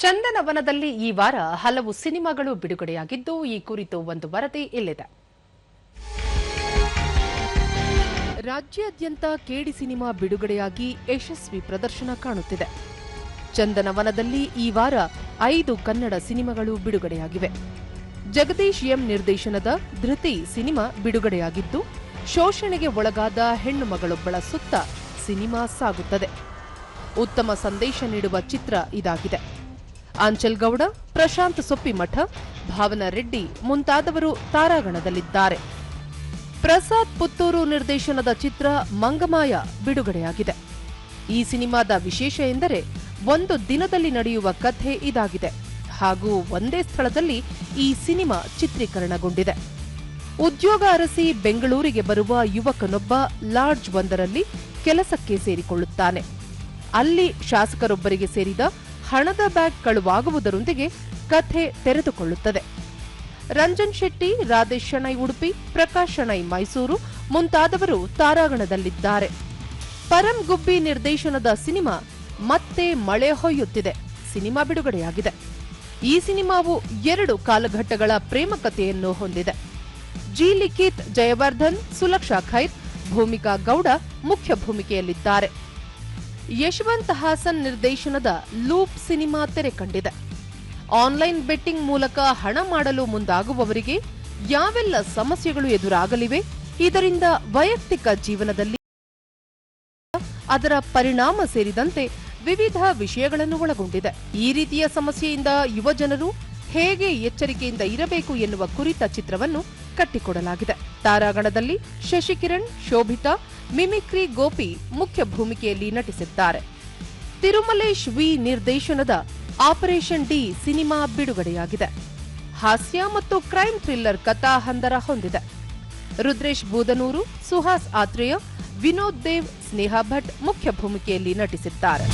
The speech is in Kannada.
ಚಂದನವನದಲ್ಲಿ ಈ ವಾರ ಹಲವು ಸಿನಿಮಾಗಳು ಬಿಡುಗಡೆಯಾಗಿದ್ದು, ಈ ಕುರಿತು ಒಂದು ವರದಿ ಇಲ್ಲಿದೆ. ರಾಜ್ಯಾದ್ಯಂತ ಕೇಡಿ ಸಿನಿಮಾ ಬಿಡುಗಡೆಯಾಗಿ ಯಶಸ್ವಿ ಪ್ರದರ್ಶನ ಕಾಣುತ್ತಿದೆ. ಚಂದನವನದಲ್ಲಿ ಈ ವಾರ 5 ಕನ್ನಡ ಸಿನಿಮಾಗಳು ಬಿಡುಗಡೆಯಾಗಿವೆ. ಜಗದೀಶ್ ಎಂ ನಿರ್ದೇಶನದ ಧೃತಿ ಸಿನಿಮಾ ಬಿಡುಗಡೆಯಾಗಿದ್ದು, ಶೋಷಣೆಗೆ ಒಳಗಾದ ಹೆಣ್ಣು ಮಗಳೊಬ್ಬಳ ಸುತ್ತ ಸಿನಿಮಾ ಸಾಗುತ್ತದೆ. ಉತ್ತಮ ಸಂದೇಶ ನೀಡುವ ಚಿತ್ರ ಇದಾಗಿದೆ. ಆಂಚಲ್ ಗೌಡ, ಪ್ರಶಾಂತ್ ಸೊಪ್ಪಿಮಠ, ಭಾವನಾ ರೆಡ್ಡಿ ಮುಂತಾದವರು ತಾರಾಗಣದಲ್ಲಿದ್ದಾರೆ. ಪ್ರಸಾದ್ ಪುತ್ತೂರು ನಿರ್ದೇಶನದ ಚಿತ್ರ ಮಂಗಮಾಯ ಬಿಡುಗಡೆಯಾಗಿದೆ. ಈ ಸಿನಿಮಾದ ವಿಶೇಷ ಎಂದರೆ ಒಂದು ದಿನದಲ್ಲಿ ನಡೆಯುವ ಕಥೆ ಇದಾಗಿದೆ ಹಾಗೂ ಒಂದೇ ಸ್ಥಳದಲ್ಲಿ ಈ ಸಿನಿಮಾ ಚಿತ್ರೀಕರಣಗೊಂಡಿದೆ. ಉದ್ಯೋಗ ಅರಸಿ ಬೆಂಗಳೂರಿಗೆ ಬರುವ ಯುವಕನೊಬ್ಬ ಲಾಡ್ಜ್ ಒಂದರಲ್ಲಿ ಕೆಲಸಕ್ಕೆ ಸೇರಿಕೊಳ್ಳುತ್ತಾನೆ. ಅಲ್ಲಿ ಶಾಸಕರೊಬ್ಬರಿಗೆ ಸೇರಿದ ಹಣದ ಬ್ಯಾಗ್ ಕಳುವಾಗುವುದರೊಂದಿಗೆ ಕಥೆ ತೆರೆದುಕೊಳ್ಳುತ್ತದೆ. ರಂಜನ್ ಶೆಟ್ಟಿ, ರಾಧೇಶ್ ಶೆಣೈ ಉಡುಪಿ, ಪ್ರಕಾಶ್ ಶೆಣೈ ಮೈಸೂರು ಮುಂತಾದವರು ತಾರಾಗಣದಲ್ಲಿದ್ದಾರೆ. ಪರಂ ಗುಬ್ಬಿ ನಿರ್ದೇಶನದ ಸಿನಿಮಾ ಮತ್ತೆ ಮಳೆ ಹೊಯ್ಯುತ್ತಿದೆ ಸಿನಿಮಾ ಬಿಡುಗಡೆಯಾಗಿದೆ. ಈ ಸಿನಿಮಾವು 2 ಕಾಲಘಟ್ಟಗಳ ಪ್ರೇಮ ಕಥೆಯನ್ನು ಹೊಂದಿದೆ. ಜಿ ಲಿಖಿತ್, ಜಯವರ್ಧನ್, ಸುಲಕ್ಷಾ ಖೈರ್, ಭೂಮಿಕಾ ಗೌಡ ಮುಖ್ಯ ಭೂಮಿಕೆಯಲ್ಲಿದ್ದಾರೆ. ಯಶವಂತ್ ಹಾಸನ್ ನಿರ್ದೇಶನದ ಲೂಪ್ ಸಿನಿಮಾ ತೆರೆ ಕಂಡಿದೆ. ಆನ್ಲೈನ್ ಬೆಟ್ಟಿಂಗ್ ಮೂಲಕ ಹಣ ಮಾಡಲು ಮುಂದಾಗುವವರಿಗೆ ಯಾವೆಲ್ಲ ಸಮಸ್ಯೆಗಳು ಎದುರಾಗಲಿವೆ, ಇದರಿಂದ ವೈಯಕ್ತಿಕ ಜೀವನದಲ್ಲಿ ಅದರ ಪರಿಣಾಮ ಸೇರಿದಂತೆ ವಿವಿಧ ವಿಷಯಗಳನ್ನು ಒಳಗೊಂಡಿದೆ. ಈ ರೀತಿಯ ಸಮಸ್ಯೆಯಿಂದ ಯುವಜನರು ಹೇಗೆ ಎಚ್ಚರಿಕೆಯಿಂದ ಇರಬೇಕು ಎನ್ನುವ ಕುರಿತ ಚಿತ್ರವನ್ನು ಕಟ್ಟಿಕೊಡಲಾಗಿದೆ. ತಾರಾಗಣದಲ್ಲಿ ಶಶಿಕಿರಣ್, ಶೋಭಿತಾ, ಮಿಮಿಕ್ರಿ ಗೋಪಿ ಮುಖ್ಯ ಭೂಮಿಕೆಯಲ್ಲಿ ನಟಿಸಿದ್ದಾರೆ. ತಿರುಮಲೇಶ್ ವಿ ನಿರ್ದೇಶನದ ಆಪರೇಷನ್ ಡಿ ಸಿನಿಮಾ ಬಿಡುಗಡೆಯಾಗಿದೆ. ಹಾಸ್ಯ ಮತ್ತು ಕ್ರೈಮ್ ಥ್ರಿಲ್ಲರ್ ಕಥಾ ಹಂದರ ಹೊಂದಿದೆ. ರುದ್ರೇಶ್ ಬೂದನೂರು, ಸುಹಾಸ್ ಆತ್ರೇಯ, ವಿನೋದ್ ದೇವ್, ಸ್ನೇಹಾ ಭಟ್ ಮುಖ್ಯ ಭೂಮಿಕೆಯಲ್ಲಿ ನಟಿಸಿದ್ದಾರೆ.